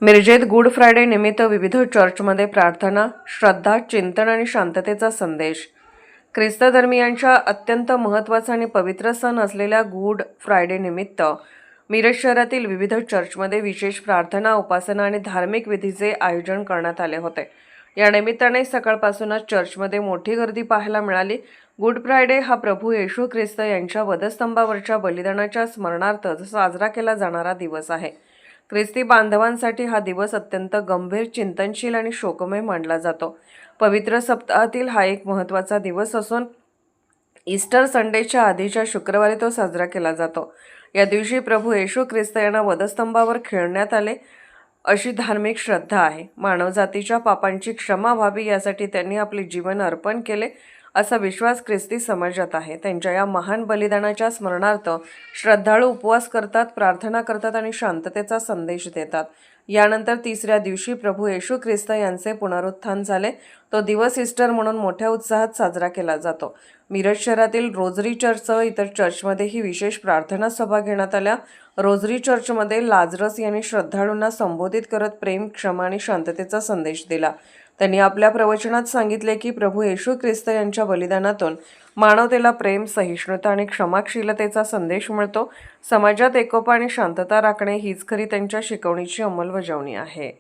मिरजेत good Friday निमित्त विविध चर्चमध्ये प्रार्थना, श्रद्धा, चिंतन आणि शांततेचा संदेश। ख्रिस्त धर्मीयांच्या अत्यंत महत्त्वाचा आणि पवित्र सण असलेल्या गुड फ्रायडे निमित्त मिरज शहरातील विविध चर्चमध्ये विशेष प्रार्थना, उपासना आणि धार्मिक विधीचे आयोजन करण्यात आले होते। या निमित्ताने सकाळपासूनच चर्चमध्ये मोठी गर्दी पाहायला मिळाली। गुड फ्रायडे हा प्रभू येशू ख्रिस्त यांच्या वधस्तंभावरच्या बलिदानाच्या स्मरणार्थ साजरा केला जाणारा दिवस आहे। ख्रिस्ती बांधवांसाठी हा दिवस अत्यंत गंभीर, चिंतनशील आणि शोकमय मानला जातो। पवित्र सप्ताहातील हा एक महत्त्वाचा दिवस असून ईस्टर संडेच्या आधीच्या शुक्रवारी तो साजरा केला जातो। या दिवशी प्रभू येशू ख्रिस्त यांना वधस्तंभावर खिळण्यात आले अशी धार्मिक श्रद्धा आहे। मानवजातीच्या पापांची क्षमा व्हावी यासाठी त्यांनी आपले जीवन अर्पण केले असा विश्वास ख्रिस्ती समाजात आहे। त्यांच्या या महान बलिदानाच्या स्मरणार्थ श्रद्धाळू उपवास करतात, प्रार्थना करतात आणि शांततेचा संदेश देतात। यानंतर तिसऱ्या दिवशी प्रभू येशू ख्रिस्त यांचे पुनरुत्थान झाले। तो दिवस ईस्टर म्हणून मोठ्या उत्साहात साजरा केला जातो। मिरज शहरातील रोझरी चर्चसह इतर चर्चमध्येही विशेष प्रार्थना सभा घेण्यात आल्या। रोझरी चर्चमध्ये लाजरस यांनी श्रद्धाळूंना संबोधित करत प्रेम, क्षमा आणि शांततेचा संदेश दिला। त्यांनी आपल्या प्रवचनात सांगितले की प्रभू येशू ख्रिस्त यांच्या बलिदानातून मानवतेला प्रेम, सहिष्णुता आणि क्षमाशीलतेचा संदेश मिळतो। समाजात एकोपा आणि शांतता राखणे हीच खरी त्यांच्या शिकवणीची अंमलबजावणी आहे।